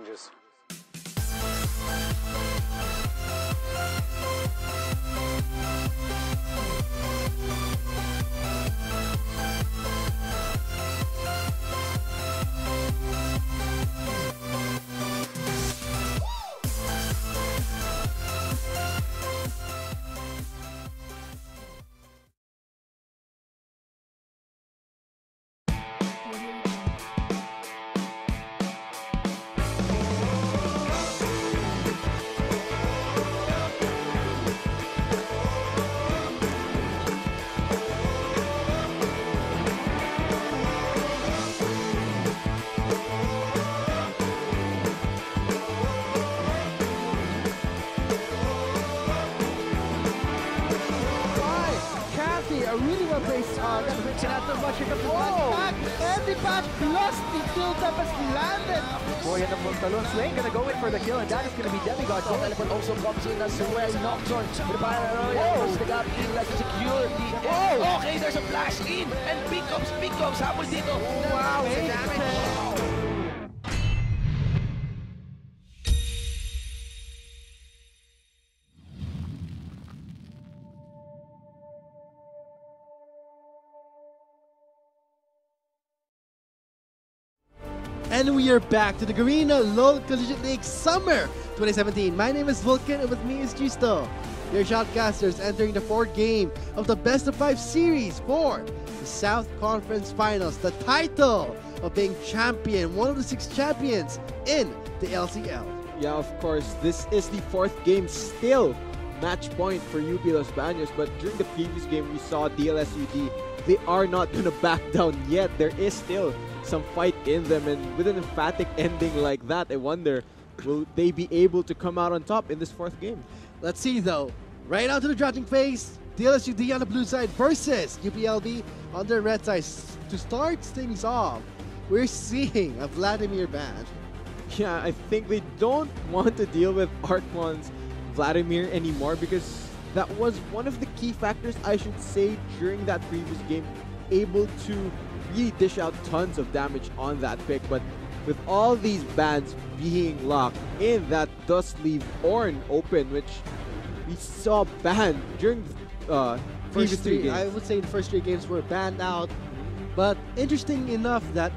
changes. A really well placed got Richard out the much. Here comes the back, and the back plus the kill that has landed. Boy, and the Talon Swain gonna go in for the kill, and that is gonna be Demigod. So Elephant also comes in as well. Nocturne with the fire arrow. The gap in like to secure the. Oh, okay, there's a flash in, and big comes habol dito. Wow, the damage. And we are back to the Garena LOL Collegiate League Summer 2017. My name is Vulcan, and with me is Gisto. Your shoutcasters entering the fourth game of the Best of 5 series for the South Conference Finals. The title of being champion, one of the 6 champions in the LCL. Yeah, of course, this is the fourth game, still match point for UP Los Baños. But during the previous game, we saw DLSUD. They are not going to back down yet. There is still some fight in them, and with an emphatic ending like that, I wonder, will they be able to come out on top in this fourth game? Let's see though. Right on to the drafting phase. DLSUD on the blue side versus UPLB on the red side. To start things off, we're seeing a Vladimir ban. Yeah, I think they don't want to deal with Arcon's Vladimir anymore, because that was one of the key factors, I should say, during that previous game, able to really dish out tons of damage on that pick. But with all these bans being locked in, that does leave Ornn open, which we saw banned during previous 3 games. I would say the first 3 games were banned out, but interesting enough that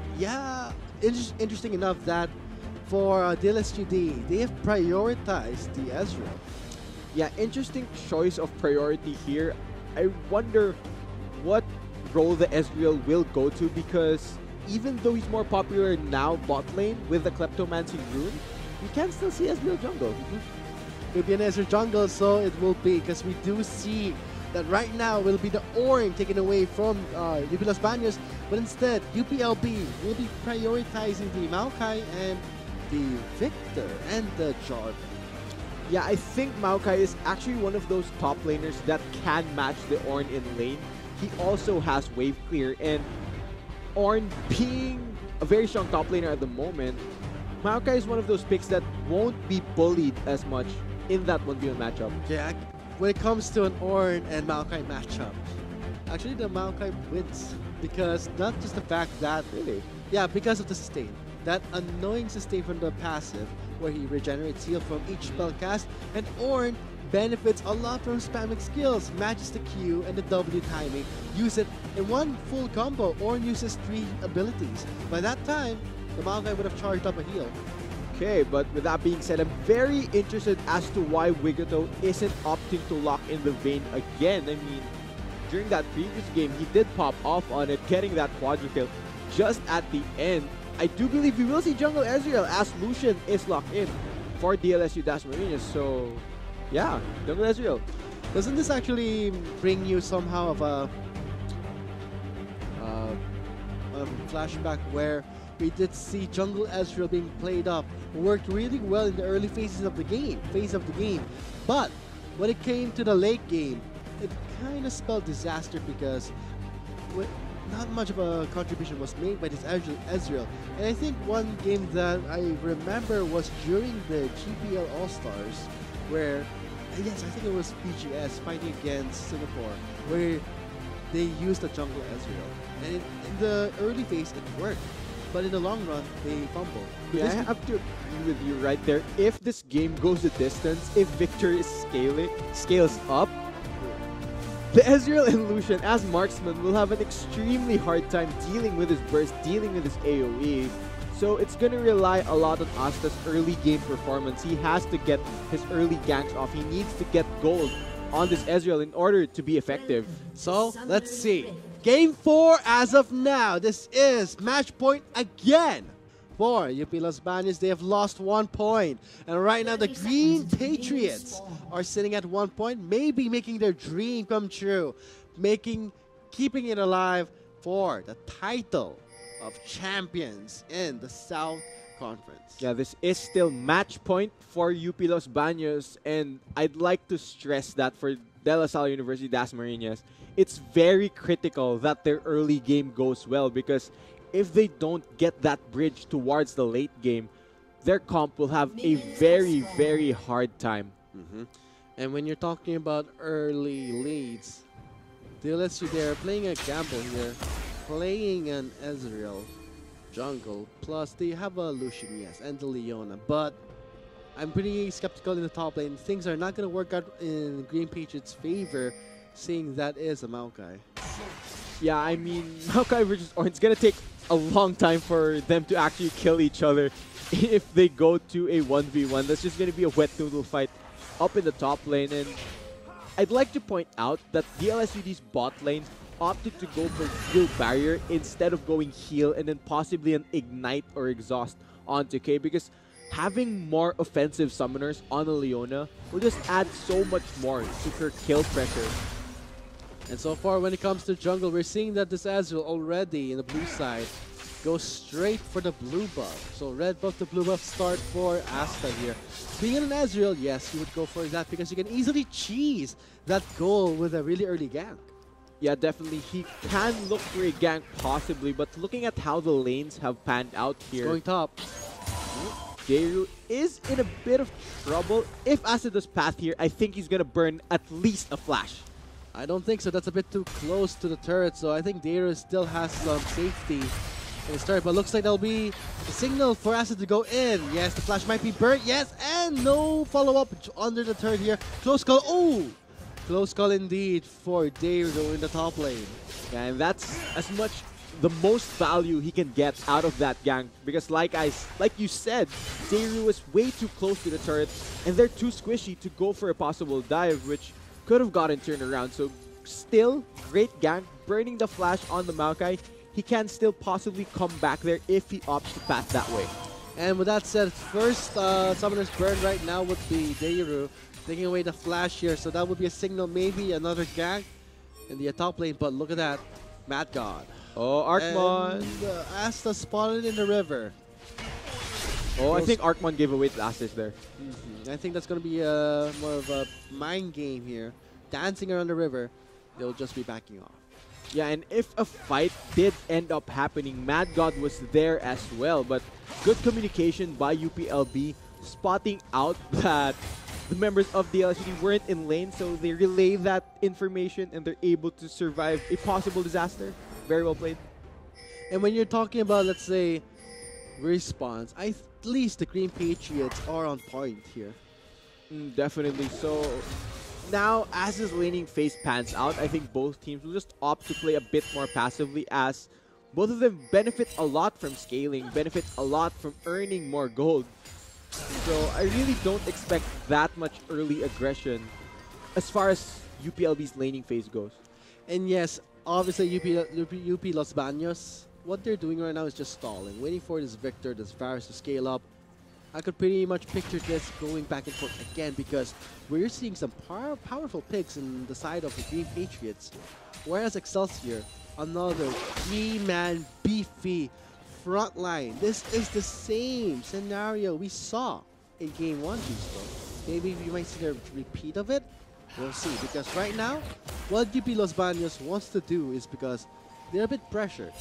for DLSUD, they have prioritized the Ezreal. Yeah, interesting choice of priority here. I wonder what role the Ezreal will go to, because even though he's more popular now bot lane with the Kleptomancy rune, we can still see Ezreal jungle. It'll be an Ezreal jungle, so it will be, because we do see that right now will be the Ornn taken away from UP Los Baños, but instead UPLB will be prioritizing the Maokai and the Victor and the Jarvan. Yeah, I think Maokai is actually one of those top laners that can match the Ornn in lane. He also has wave clear, and Ornn being a very strong top laner at the moment, Maokai is one of those picks that won't be bullied as much in that 1v1 matchup. Yeah, when it comes to an Ornn and Maokai matchup, actually the Maokai wins, because not just the fact that, because of the sustain. That annoying sustain from the passive, where he regenerates heal from each spell cast, and Ornn benefits a lot from spamming skills, matches the Q and the W timing, use it in one full combo. Ornn uses 3 abilities. By that time, the Maokai would have charged up a heal. Okay, but with that being said, I'm very interested as to why Wigoto isn't opting to lock in the Vayne again. I mean, during that previous game, he did pop off on it, getting that quadra kill just at the end. I do believe we will see Jungle Ezreal as Lucian is locked in for DLSU Dash Marinas. So, yeah, Jungle Ezreal. Doesn't this actually bring you somehow of a flashback where we did see Jungle Ezreal being played up, worked really well in the early phases of the game, but when it came to the late game, it kind of spelled disaster, because not much of a contribution was made by this Ezreal. And I think one game that I remember was during the GPL All-Stars, where, yes, I think it was PGS fighting against Singapore, where they used the jungle Ezreal. And in the early phase, it worked. but in the long run, they fumble. Yeah, I have to agree with you right there. If this game goes the distance, if Victor is scales up, the Ezreal and Lucian as marksman will have an extremely hard time dealing with his burst, dealing with his AoE. So it's going to rely a lot on Asta's early game performance. He has to get his early ganks off. He needs to get gold on this Ezreal in order to be effective. So, let's see. Game 4 as of now. This is match point again for UP Los Baños. They have lost 1 point. And right now, the Green Patriots are sitting at 1 point, maybe making their dream come true, keeping it alive for the title of champions in the South Conference. Yeah, this is still match point for UP Los Baños, and I'd like to stress that for De La Salle University Dasmariñas, it's very critical that their early game goes well, because if they don't get that bridge towards the late game, their comp will have a very, very hard time. And when you're talking about early leads, DLSUD, they're playing a gamble here, playing an Ezreal jungle, plus they have a Lucian, yes, and the Leona, but I'm pretty skeptical in the top lane. Things are not going to work out in Green Patriots' favor, seeing that is a Maokai. Yeah, I mean, Maokai versus Orange, it's going to take a long time for them to actually kill each other if they go to a 1v1. That's just going to be a wet noodle fight up in the top lane. And I'd like to point out that DLSUD's bot lane opted to go for heal barrier instead of going heal and then possibly an ignite or exhaust onto K, because having more offensive summoners on a Leona will just add so much more to her kill pressure. And so far, when it comes to jungle, we're seeing that this Ezreal already in the blue side goes straight for the blue buff. So red buff to blue buff start for Asta here. Being an Ezreal, yes, you would go for that because you can easily cheese that goal with a really early gank. Yeah, definitely. He can look for a gank possibly, but looking at how the lanes have panned out here, Going top. Jeiru is in a bit of trouble. If Asta does path here, I think he's going to burn at least a flash. I don't think so. That's a bit too close to the turret, so I think Jeiru still has some safety in his turret, but looks like there'll be a signal for Asta to go in. Yes, the flash might be burnt. Yes, and no follow-up under the turret here. Close call. Oh! Close call indeed for Jeiru in the top lane. Yeah, and that's as much the most value he can get out of that gank, because like you said, Jeiru was way too close to the turret and they're too squishy to go for a possible dive, which could have gotten turned around. So still great gank, burning the flash on the Maokai. He can still possibly come back there if he opts to path that way. And with that said, first summoner's burn right now would be Jeiru, taking away the flash here, so that would be a signal, maybe another gank in the top lane, but look at that, Mad God. Oh, Arkmon. And Asta spotted in the river. Oh, I think Arkmon gave away the assist there. I think that's going to be more of a mind game here. Dancing around the river, they'll just be backing off. Yeah, and if a fight did end up happening, Mad God was there as well, but good communication by UPLB, spotting out that the members of the LCD weren't in lane, so they relay that information and they're able to survive a possible disaster. Very well played. And when you're talking about, let's say, respawns, at least the Green Patriots are on point here. Definitely. So now, as this laning phase pans out, I think both teams will just opt to play a bit more passively, as both of them benefit a lot from scaling, benefit a lot from earning more gold. So I really don't expect that much early aggression as far as UPLB's laning phase goes. And yes, obviously UP Los Baños, what they're doing right now is just stalling, waiting for this Victor, this Varus to scale up. I could pretty much picture this going back and forth again, because we're seeing some powerful picks in the side of the Green Patriots. Whereas Excelsior, another 3-man beefy front line. This is the same scenario we saw in Game 1, Gisto. Maybe we might see a repeat of it. We'll see, because right now, what UP Los Baños wants to do is, because they're a bit pressured,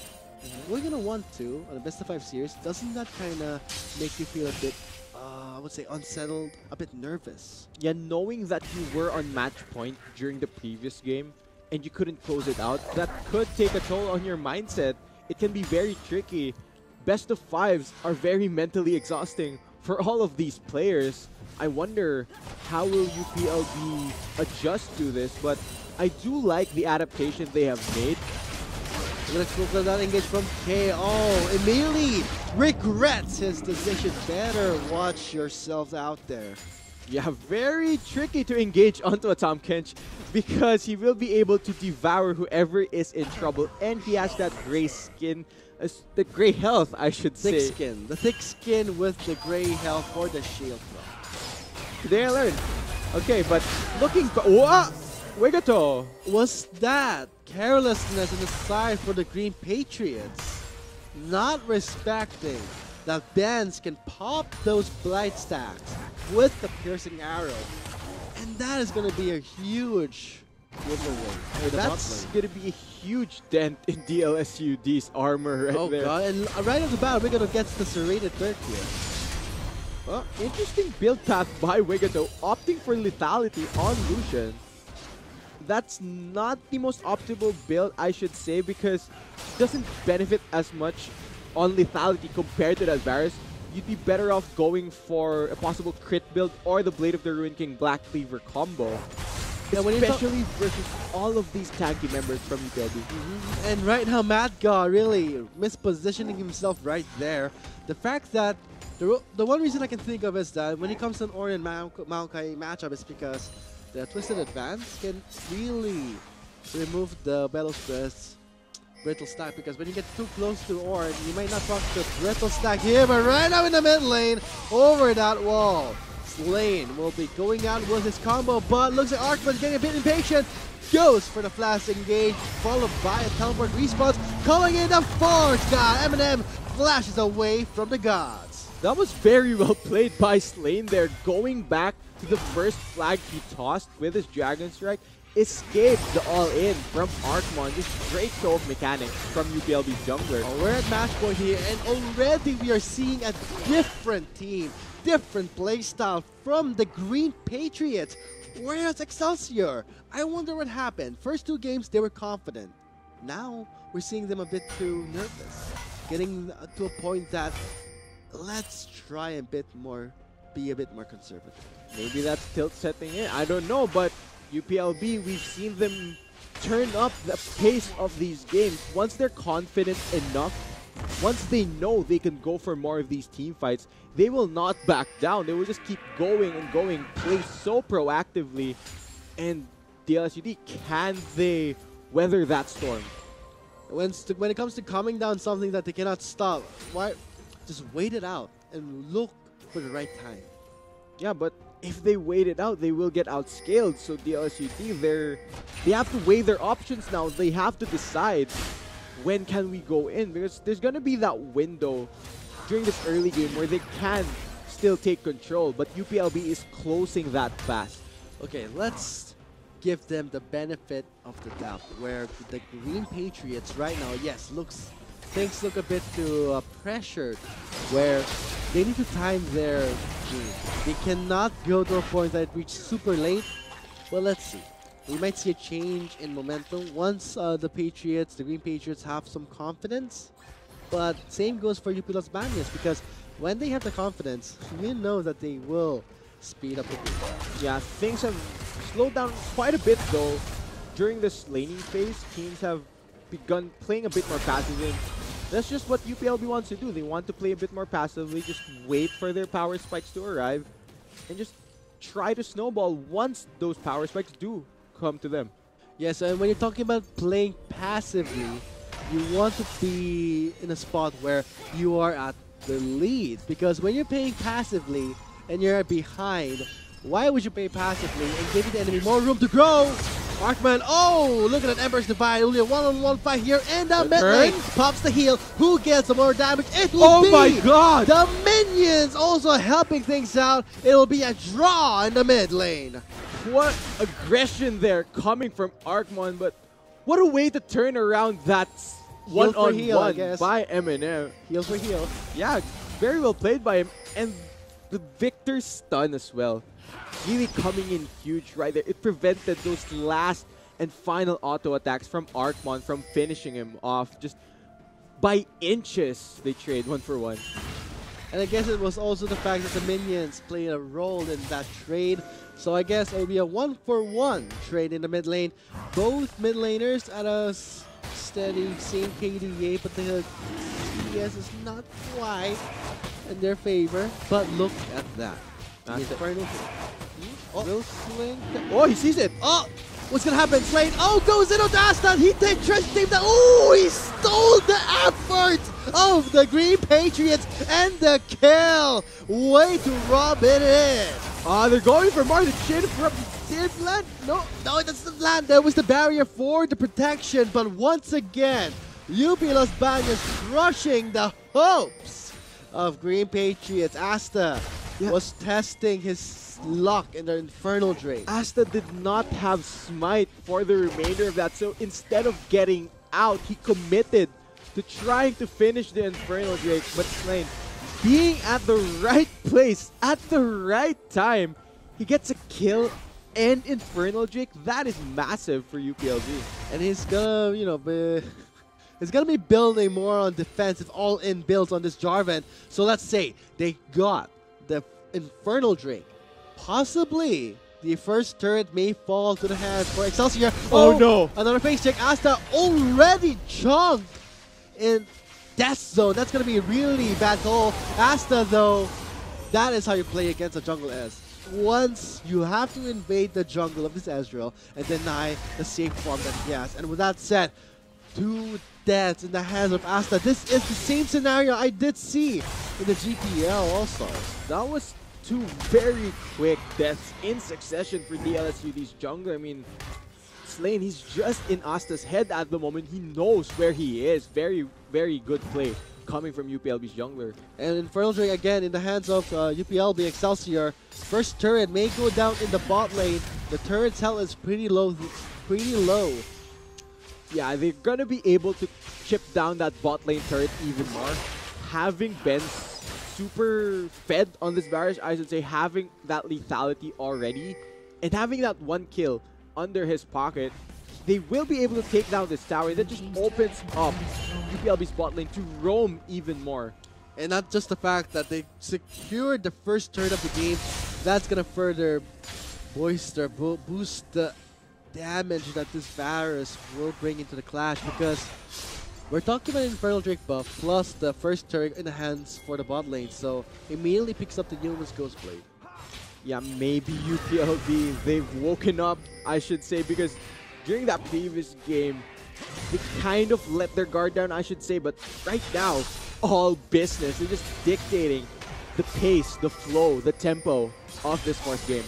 we're going to want to, on a best of 5 series, doesn't that kind of make you feel a bit, I would say, unsettled, a bit nervous? Yeah, knowing that you were on match point during the previous game and you couldn't close it out, that could take a toll on your mindset. It can be very tricky. best of fives are very mentally exhausting for all of these players. I wonder how will UPLB adjust to this, but I do like the adaptation they have made. Let's look at that engage from KO. Immediately regrets his decision. Better watch yourselves out there. Yeah, very tricky to engage onto a Tahm Kench because he will be able to devour whoever is in trouble, and he has that gray skin, the gray health, I should say. Thick skin. The thick skin with the gray health for the shield throw. Today I learned. Okay, but looking for... What? Wigato! Was that carelessness in the side for the Green Patriots? Not respecting that Benz can pop those blight stacks with the piercing arrow. And that is going to be a huge giveaway. That's going to be a huge dent in DLSUD's armor right there. Oh god, and right off the bat, Wigato gets the serrated third here. Well, interesting build path by Wigato, opting for lethality on Lucian. That's not the most optimal build, I should say, because it doesn't benefit as much on lethality compared to that Varus. You'd be better off going for a possible crit build or the Blade of the Ruin King Black Cleaver combo. Yeah, especially versus all of these tanky members from UPLB. And right now, Madga really mispositioning himself right there. The fact that the one reason I can think of is that when it comes to an Orion Maokai matchup is because the Twisted Advance can really remove the Bellows Breath's Brittle Stack, because when you get too close to Orion, you might not proc the Brittle Stack here, but right now in the mid lane, over that wall, Slane will be going out with his combo, but looks like Arkman's getting a bit impatient. Goes for the flash engage, followed by a teleport response, calling in the force god. Eminem flashes away from the gods. That was very well played by Slane there, going back to the first flag he tossed with his Dragon Strike, escaped the all-in from Arkmon. Just great show of mechanics from UPLB jungler. Oh, we're at match point here, and already we are seeing a different team, different playstyle from the Green Patriots. Where's Excelsior? I wonder what happened. First two games, they were confident. Now, we're seeing them a bit too nervous. Getting to a point that, let's try a bit more, be a bit more conservative. Maybe that's tilt setting in, I don't know, but UPLB, we've seen them turn up the pace of these games. Once they're confident enough, once they know they can go for more of these team fights, they will not back down. They will just keep going and going, play so proactively. And DLSUD, can they weather that storm? When it comes to calming down something that they cannot stop, why just wait it out and look for the right time. Yeah, but if they wait it out, they will get outscaled. So DLSUD, they have to weigh their options now. They have to decide when can we go in, because there's going to be that window during this early game where they can still take control, but UPLB is closing that fast. Okay, let's give them the benefit of the doubt, where the Green Patriots right now, yes, things look a bit too pressured, where they need to time their game. They cannot go to a point that it reaches super late. Well, let's see. We might see a change in momentum once the Green Patriots have some confidence. But same goes for UP Las Bañas, because when they have the confidence, you know that they will speed up the game. Yeah, things have slowed down quite a bit though. During this laning phase, teams have begun playing a bit more passively. That's just what UPLB wants to do. They want to play a bit more passively, just wait for their power spikes to arrive, and just try to snowball once those power spikes do come to them. Yes, and when you're talking about playing passively, you want to be in a spot where you are at the lead. Because when you're playing passively and you're behind, why would you play passively and give the enemy more room to grow? Arkman, oh, look at that Ember's Divide. Only a one-on-one fight here in the mid lane. Pops the heal. Who gets the more damage? It will be my god! The minions also helping things out. It will be a draw in the mid lane. What aggression there coming from Arkmon, but what a way to turn around that one-on-one by Eminem. Heal for heal. Yeah, very well played by him. And the Victor's stun as well. Really coming in huge right there. It prevented those last and final auto attacks from Arkmon from finishing him off. Just by inches. They trade 1 for 1. And I guess it was also the fact that the minions played a role in that trade. So I guess it will be a 1 for 1 trade in the mid lane. Both mid laners at a steady same KDA, but the CS is not quite in their favor. But look at that. The Infernal. Will swing. Oh, he sees it. Oh! What's gonna happen? Slane. Oh, goes in on the Aston. He trench tape that. Oh, he stole the effort of the Green Patriots and the kill. Way to rub it in. They're going for more. The chin from did land. No, it doesn't land. There was the barrier for the protection, but once again, UPLB is crushing the hopes of Green Patriots. Asta was testing his luck in the Infernal Drake. Asta did not have smite for the remainder of that, so instead of getting out, he committed to trying to finish the Infernal Drake, but Slane, being at the right place at the right time, he gets a kill and Infernal Drake. That is massive for UPLB. And he's gonna, he's gonna be building more on defensive all-in builds on this Jarvan. So let's say they got the Infernal Drake. Possibly, the first turret may fall to the hands for Excelsior. Oh no! Another face check. Asta already chunked in Death Zone. That's going to be a really bad call. Asta, though, that is how you play against a jungle S. Once you have to invade the jungle of this Ezreal and deny the safe farm that he has. And with that said, 2 deaths in the hands of Asta. This is the same scenario I did see in the GPL All-Stars. That was 2 very quick deaths in succession for DLSUD's jungler. I mean, Slane, he's just in Asta's head at the moment. He knows where he is. Very, very good play coming from UPLB's jungler. And Infernal Drake again in the hands of UPLB Excelsior. First turret may go down in the bot lane. The turret's health is pretty low. Yeah, they're gonna be able to chip down that bot lane turret even more. Having been super fed on this barrage, I should say, having that lethality already and having that 1 kill under his pocket, they will be able to take down this tower. That just opens up UPLB's bot lane to roam even more. And not just the fact that they secured the first turn of the game, that's gonna further boost the damage that this Varus will bring into the clash, because we're talking about Infernal Drake buff plus the first turret in the hands for the bot lane, so immediately picks up the Numen's Ghostblade. Yeah, maybe UPLB, they've woken up, I should say, because during that previous game, they kind of let their guard down, I should say, but right now, all business. They're just dictating the pace, the flow, the tempo of this 4th game.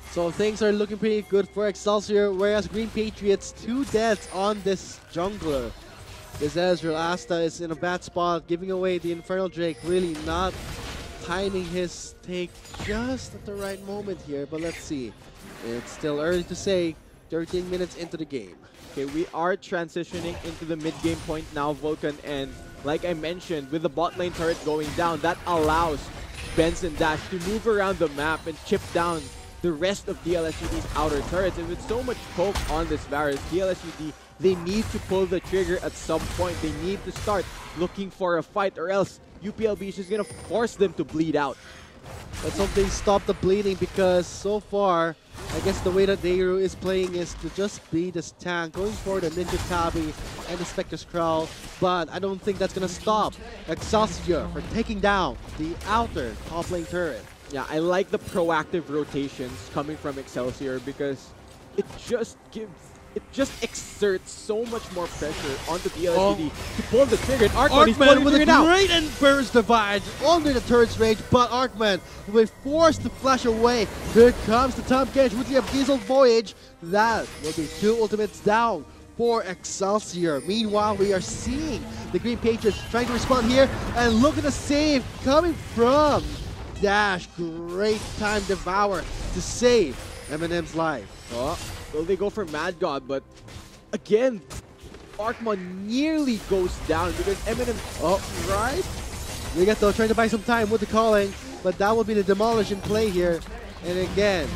So things are looking pretty good for Excelsior, whereas Green Patriots, 2 deaths on this jungler. This Ezreal. Asta is in a bad spot, giving away the Infernal Drake, really not timing his take just at the right moment here, but let's see. It's still early to say, 13 minutes into the game. Okay, we are transitioning into the mid-game point now, Vulcan, and like I mentioned, with the bot lane turret going down, that allows Benson Dash to move around the map and chip down the rest of DLSUD's outer turrets. And with so much poke on this Varus, DLSUD, they need to pull the trigger at some point. They need to start looking for a fight, or else UPLB is just going to force them to bleed out. Let's hope they stop the bleeding, because so far, I guess the way that Deiru is playing is to just be this tank, going for the Ninja Tabi and the Spectre's Crowl, but I don't think that's going to stop Excelsior from taking down the outer top lane turret. Yeah, I like the proactive rotations coming from Excelsior, because it just exerts so much more pressure onto DLSUD to pull the trigger. And Arkman with a great and burst divide under the turret's range, but Arkman will be forced to flash away. Here comes the Tom Gage with the Abyssal Voyage. That will be 2 ultimates down for Excelsior. Meanwhile, we are seeing the Green Patriots trying to respond here, and look at the save coming from Dash. Great time Devour to save Eminem's life. Oh, will they go for Mad God? But again, Arkman nearly goes down because Eminem. Oh, right. Rigato trying to buy some time with the calling, but that will be the demolish in play here. And again,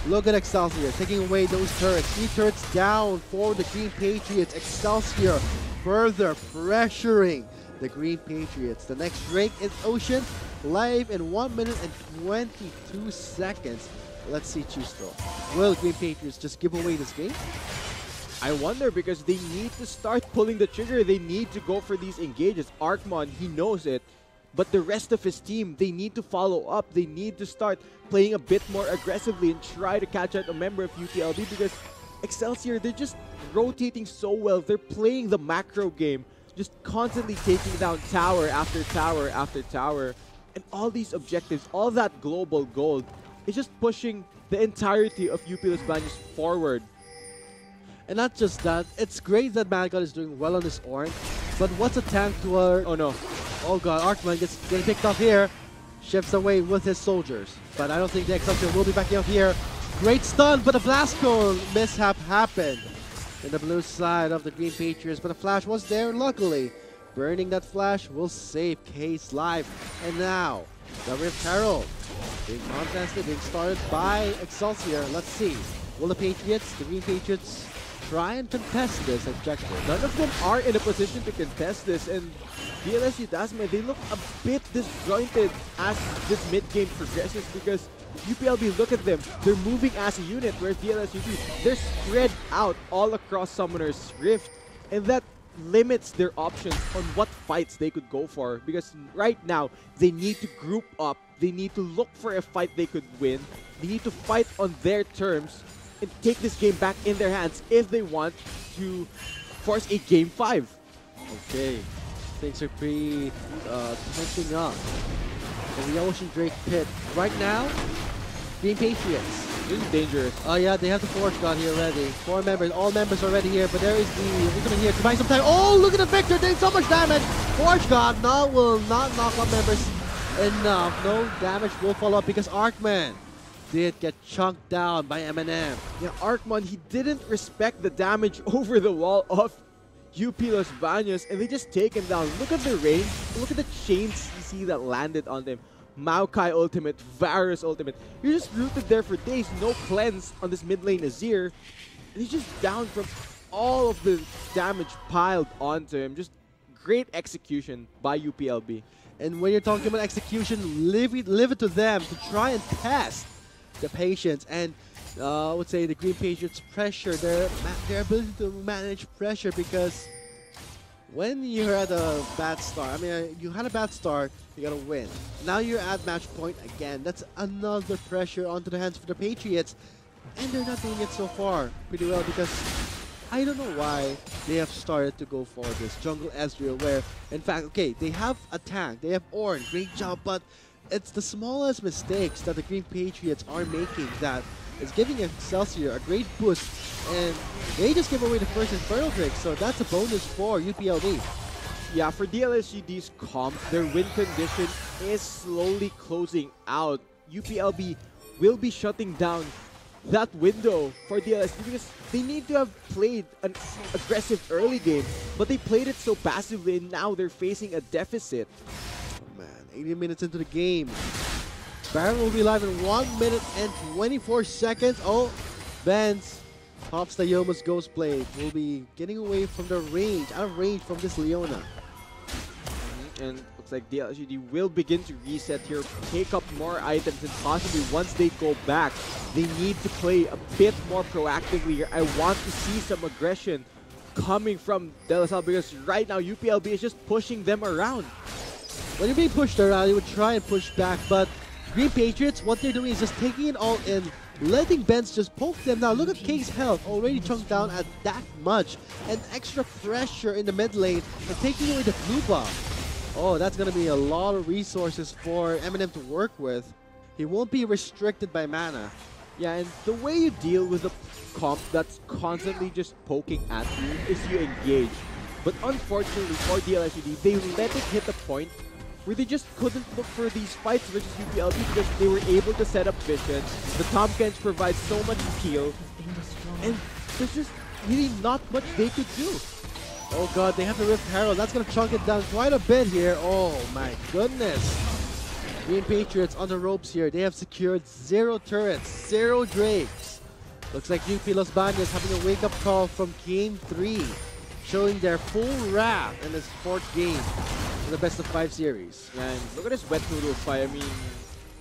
look at Excelsior taking away those turrets. 3 turrets down for the Green Patriots. Excelsior further pressuring the Green Patriots. The next Drake is Ocean, live in 1 minute and 22 seconds. Let's see Chusto. Will Green Patriots just give away this game? I wonder, because they need to start pulling the trigger. They need to go for these engages. Arcmon, he knows it. But the rest of his team, they need to follow up. They need to start playing a bit more aggressively and try to catch out a member of UPLB, because Excelsior, they're just rotating so well. They're playing the macro game, just constantly taking down tower after tower after tower. And all these objectives, all that global gold, is just pushing the entirety of UP Los Baños forward. And not just that, it's great that Malcolm is doing well on this Ornn, but what's a tank to our... Oh no. Oh god, Arcman gets getting picked off here. Shifts away with his soldiers. But I don't think the Excelsior will be backing up here. Great stun, but a blast cone mishap happened in the blue side of the Green Patriots. But the flash was there, luckily. Burning that flash will save K's life. And now, the Rift Herald being contested, being started by Excelsior. Let's see. Will the Patriots, the Green Patriots, try and contest this objective? None of them are in a position to contest this, and DLSUD, they look a bit disjointed as this mid-game progresses, because UPLB, look at them, they're moving as a unit, whereas DLSUD, they're spread out all across Summoner's Rift, and that limits their options on what fights they could go for, because right now, they need to group up, they need to look for a fight they could win, they need to fight on their terms, and take this game back in their hands if they want to force a Game 5. Okay, things are pretty tensing up in the Ocean Drake pit. Right now, Green Patriots. This is dangerous. Oh yeah, they have the Forge God here already. 4 members, all members already here, but there is the Incumbent here to buy some time. Oh, look at the Victor doing so much damage. Forge God will not knock up members enough. No damage will follow up because Arcman did get chunked down by Eminem. Yeah, Arcmon, he didn't respect the damage over the wall of UP Los Baños, and they just take him down. Look at the range. Look at the chain CC that landed on them. Maokai ultimate, Varus ultimate. You're just rooted there for days. No cleanse on this mid lane Azir. And he's just down from all of the damage piled onto him. Just great execution by UPLB. And when you're talking about execution, leave it to them to try and test the patience and I would say the Green Patriots pressure, their ability to manage pressure, because when you're at a bad start, you had a bad start, you gotta win. Now you're at match point again. That's another pressure onto the hands for the Patriots, and they're not doing it so far pretty well, because I don't know why they have started to go for this Jungle Ezreal, where in fact, okay, they have a tank, they have Ornn, great job, but it's the smallest mistakes that the Green Patriots are making that is giving Excelsior a great boost, and they just give away the first Infernal Drake, so that's a bonus for UPLB. Yeah, for DLSUD's comp, their win condition is slowly closing out. UPLB will be shutting down that window for DLSUD, because they need to have played an aggressive early game, but they played it so passively, and now they're facing a deficit. 80 minutes into the game. Baron will be live in 1 minute and 24 seconds. Oh, Benz pops the Yoma's Ghost Blade. Will be getting away from the range, out of range from this Leona. And looks like DLSUD will begin to reset here, take up more items, and possibly once they go back, they need to play a bit more proactively here. I want to see some aggression coming from DLSL, because right now UPLB is just pushing them around. When you're being pushed around, you would try and push back, but Green Patriots, what they're doing is just taking it all in, letting Benz just poke them down. Look at K's health, already chunked down at that much, and extra pressure in the mid lane, and taking away the blue buff. Oh, that's going to be a lot of resources for Eminem to work with. He won't be restricted by mana. Yeah, and the way you deal with a comp that's constantly just poking at you is you engage. But unfortunately for DLSUD, they let it hit a point where they just couldn't look for these fights versus UPLB, because they were able to set up vision. The Tom Kench provides so much heal, and there's just really not much they could do. Oh god, they have the Rift Herald. That's going to chunk it down quite a bit here. Oh my goodness. Green Patriots on the ropes here. They have secured 0 turrets, 0 Drakes. Looks like UP Los Baños having a wake-up call from Game 3, showing their full wrath in this 4th game. in the best of 5 series. And look at this wet noodle fight. I mean,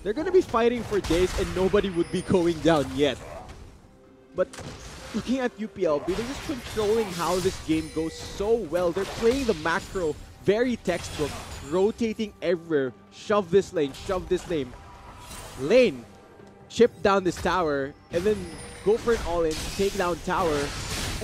they're going to be fighting for days and nobody would be going down yet. But looking at UPLB, they're just controlling how this game goes so well. They're playing the macro very textbook, rotating everywhere. Shove this lane, shove this lane. Lane, chip down this tower, and then go for an all-in, take down tower.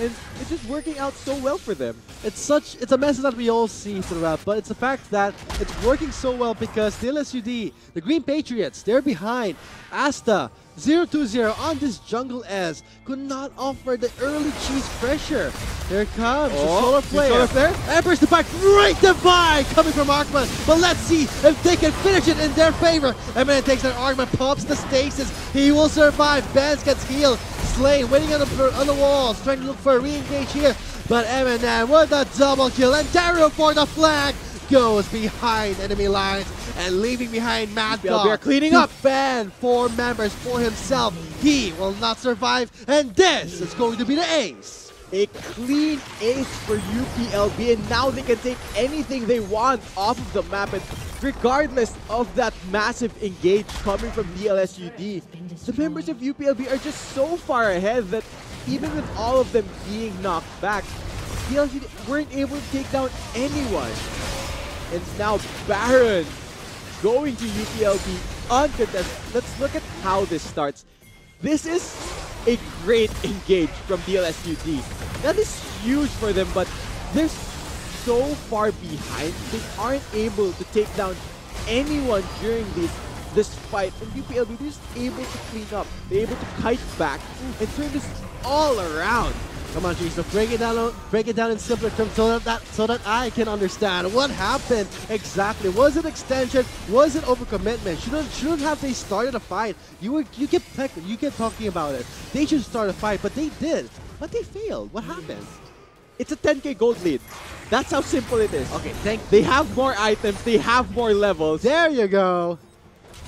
And it's just working out so well for them. It's a message that we all see throughout, but it's the fact that it's working so well because DLSUD, the Green Patriots, they're behind. Asta, 0-2-0 on this jungle S, could not offer the early cheese pressure. Here comes the solar flare. Emperor's the back, great divide coming from Arkman, but let's see if they can finish it in their favor. Eminem takes that Arkman, pops the stasis, he will survive. Benz gets healed, Slane waiting on the walls, trying to look for a re-engage here, but Eminem with a double kill, and Dario for the flag goes behind enemy lines and leaving behind Mad Dog. They're cleaning up. Ban 4 members for himself. He will not survive, and this is going to be the ace. A clean ace for UPLB, and now they can take anything they want off of the map. And regardless of that massive engage coming from DLSUD, the members of UPLB are just so far ahead that even with all of them being knocked back, DLSUD weren't able to take down anyone. And now Baron going to UPLB uncontested. Let's look at how this starts. This is a great engage from DLSUD. That is huge for them, but they're so far behind. They aren't able to take down anyone during this fight. And UPLB, they're just able to clean up. They're able to kite back and turn this all around. Come on, G, so break it down in simpler terms so that I can understand what happened exactly. Was it extension? Was it overcommitment? Shouldn't have they started a fight? You kept talking about it. They should start a fight, but they did. But they failed. What happened? It's a 10k gold lead. That's how simple it is. Okay, they have more items, they have more levels. There you go.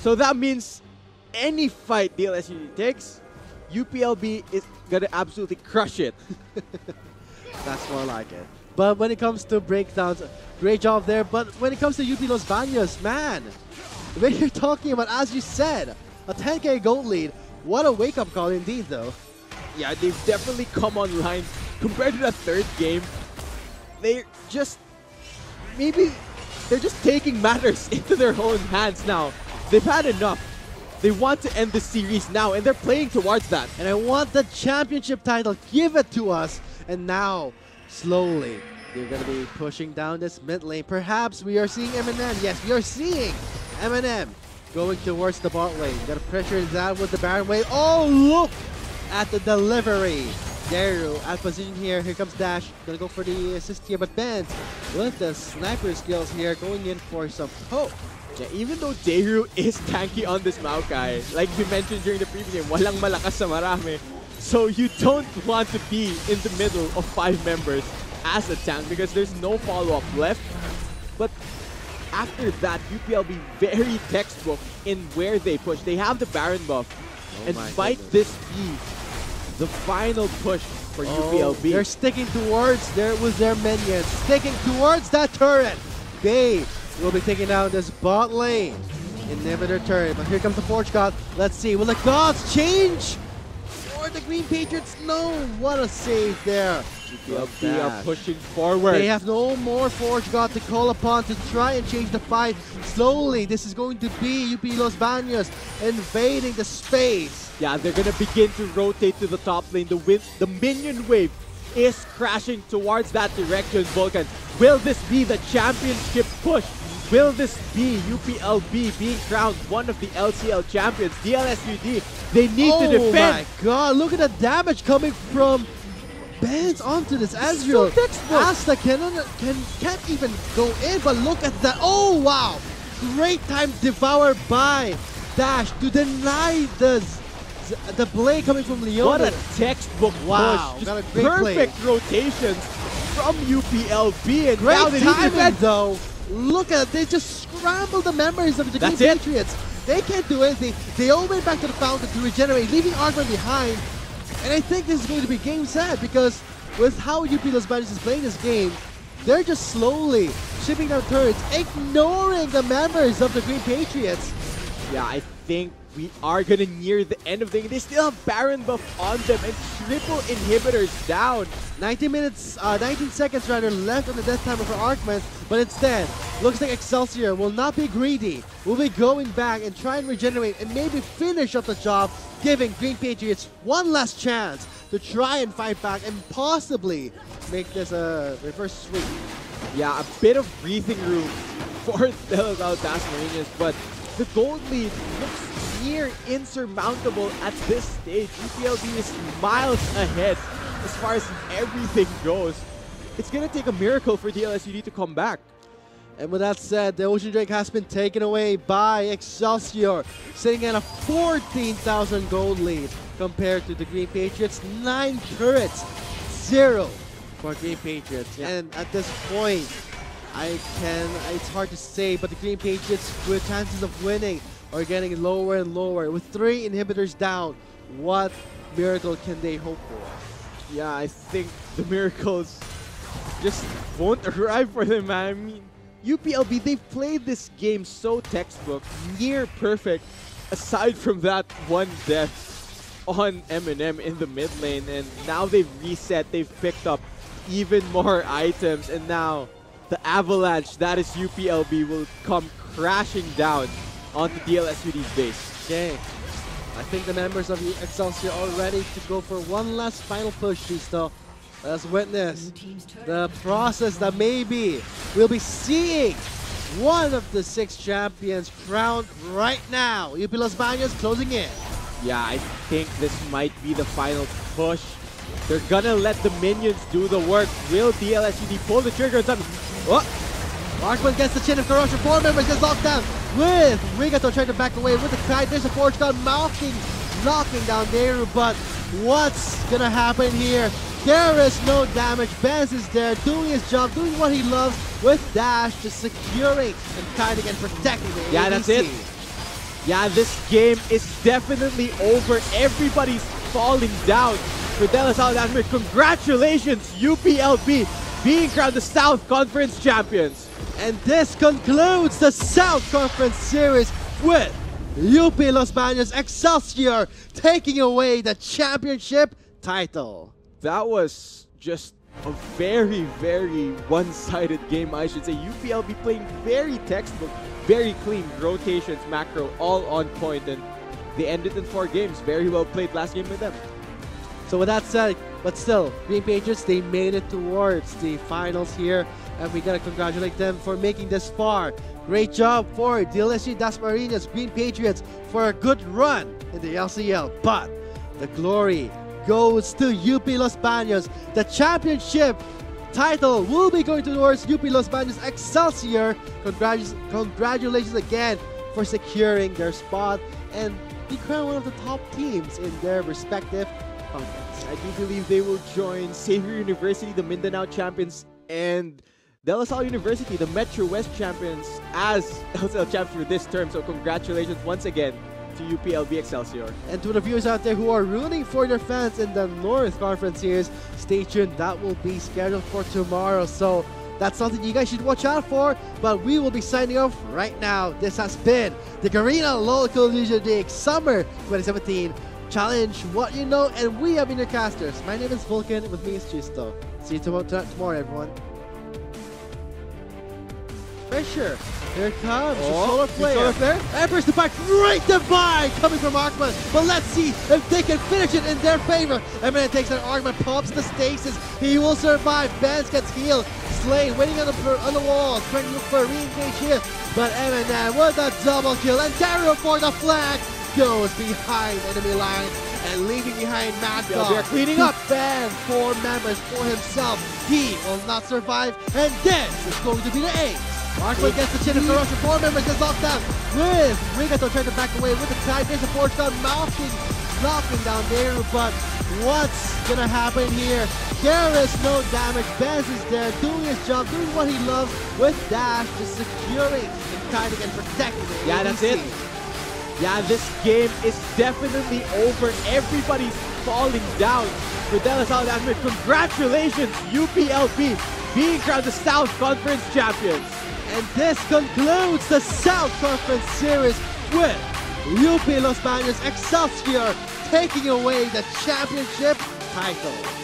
So that means any fight DLSUD takes, UPLB is gonna absolutely crush it. That's more like it. But when it comes to breakdowns, great job there. But when it comes to UP Los Baños, man, when you're talking about, as you said, a 10k gold lead, what a wake-up call indeed, though. Yeah, they've definitely come online. Compared to the third game, they're just taking matters into their own hands now. They've had enough. They want to end the series now, and they're playing towards that. And I want the championship title. Give it to us. And now, slowly, they're going to be pushing down this mid lane. Perhaps we are seeing Eminem. Yes, we are seeing Eminem going towards the bot lane. Got to pressure that with the Baron wave. Oh, look at the delivery. Daru at position here. Here comes Dash. Gonna go for the assist here, but Ben with the sniper skills here, going in for some poke. Yeah, even though Daru is tanky on this Maokai, like we mentioned during the previous game, walang malakas sa marami. So you don't want to be in the middle of 5 members as a tank because there's no follow-up left. But after that, UPLB very textbook in where they push. They have the Baron buff. And might this be the final push for UPLB? They're sticking towards with their minions, sticking towards that turret. They will be taking down this bot lane inhibitor turret. But here comes the Forge God. Let's see, will the gods change? Or the Green Patriots? No, what a save there. UPLB are pushing forward. They have no more Forge God to call upon to try and change the fight. Slowly, this is going to be UP Los Baños invading the space. Yeah, they're gonna begin to rotate to the top lane. The minion wave is crashing towards that direction, Vulcan. Will this be the championship push? Will this be UPLB being crowned one of the LCL champions? DLSUD, they need to defend. Oh my god, look at the damage coming from Benz onto this Ezreal. So Asta can't even go in, but look at that. Oh wow, great time devoured by Dash to deny the play coming from Leon. What a textbook push. Got a Just great perfect play. rotations from UPLB. And Great now they timing though. Look at it. They just scrambled the members of the Green Patriots. They can't do anything. They all went back to the fountain to regenerate, leaving Arkman behind. And I think this is going to be game set because with how UP Los Baños is playing this game, they're just slowly chipping down turrets, ignoring the members of the Green Patriots. Yeah, I think we are gonna near the end of the game. They still have Baron buff on them and triple inhibitors down. 19 seconds rather left on the death timer for Arkman, but instead, looks like Excelsior will not be greedy. Will be going back and try and regenerate and maybe finish up the job, giving Green Patriots one last chance to try and fight back and possibly make this a reverse sweep. Yeah, a bit of breathing room for the Dasmarinas, but the gold lead looks near insurmountable at this stage. UPLB is miles ahead as far as everything goes. It's gonna take a miracle for DLSUD to come back. And with that said, the Ocean Drake has been taken away by Excelsior, sitting at a 14,000 gold lead compared to the Green Patriots. 9 turrets, 0 for Green Patriots. Yeah. And at this point, it's hard to say, but the Green Patriots with chances of winning are getting lower and lower. With 3 inhibitors down, what miracle can they hope for? Yeah, I think the miracles just won't arrive for them, man. I mean, UPLB, they've played this game so textbook, near perfect, aside from that one death on Eminem in the mid lane, and now they've reset, they've picked up even more items, and now the avalanche that is UPLB will come crashing down onto DLSUD's base. Okay, I think the members of Excelsior are ready to go for one last final push, Shisto. Let's witness the process that maybe we'll be seeing one of the 6 champions crowned right now. UP Los Baños closing in. Yeah, I think this might be the final push. They're gonna let the minions do the work. Will DLSUD pull the trigger? Oh! Arkman gets the chin of Corrosion. 4 members gets locked down with Rigato trying to back away with the kite. There's a Forge Gun knocking down Nehru, but what's gonna happen here? There is no damage. Benz is there doing his job, doing what he loves with Dash, just securing and kiting and protecting the Yeah, ADC. that's it. Yeah, this game is definitely over. Everybody's falling down for DLSUD. Congratulations, UPLB, being crowned the South Conference champions. And this concludes the South Conference Series with UP Los Baños Excelsior taking away the championship title. That was just a very, very one-sided game, I should say. UPLB playing very textbook, very clean, rotations, macro, all on point, and they ended in 4 games. Very well played last game with them. So with that said, but still, Green Patriots, they made it towards the finals here, and we gotta congratulate them for making this far. Great job for DLSUD Dasmarinas, Green Patriots, for a good run in the LCL, but the glory goes to UP Los Baños. The championship title will be going towards UP Los Baños Excelsior. Congratulations again for securing their spot and be crowned one of the top teams in their respective conference. I do believe they will join Xavier University, the Mindanao champions, and De La Salle University, the Metro West champions, as LCL champions for this term. So congratulations once again to UPLB Excelsior. And to the viewers out there who are rooting for their fans in the North Conference Series, stay tuned. That will be scheduled for tomorrow. So that's something you guys should watch out for. But we will be signing off right now. This has been the Garena Local Leisure League Summer 2017 Challenge What You Know, and we have been your casters. My name is Vulcan, with me is Chisto. See you tomorrow, everyone. Pressure. Here it comes. Oh, Solar Flare. Emperor's the back. Great divide coming from Arkman. But let's see if they can finish it in their favor. Eminem takes an Arkman, pops the stasis. He will survive. Benz gets healed. Slane waiting on the wall, trying to look for a re-engage here. But Eminem with a double kill. And Dario for the flag goes behind enemy line and leaving behind Mad Dog. They're cleaning up. Ban 4 members for himself. He will not survive. And this is going to be the ace. Arkman gets the chin of Corrosion. 4 members gets locked down with Rigato trying to back away with the tide. There's a Forge Gun knocking down there, but what's gonna happen here? There is no damage. Benz is there doing his job, doing what he loves with Dash, just securing and kiting and protecting the Yeah, that's it. Yeah, this game is definitely over. Everybody's falling down for De La Salle. Congratulations, UPLB, being crowned the South Conference champions. And this concludes the South Conference Series with UP Los Baños Excelsior taking away the championship title.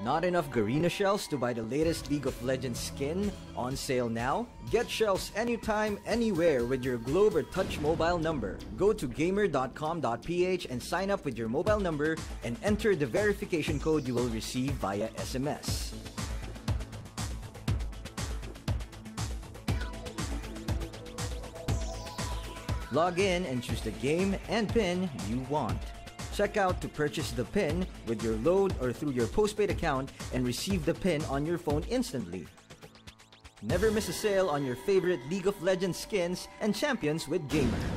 Not enough Garena shells to buy the latest League of Legends skin? On sale now? Get shells anytime, anywhere with your Globe or Touch mobile number. Go to gamer.com.ph and sign up with your mobile number and enter the verification code you will receive via SMS. Log in and choose the game and pin you want. Check out to purchase the pin with your load or through your postpaid account and receive the pin on your phone instantly. Never miss a sale on your favorite League of Legends skins and champions with Gamer.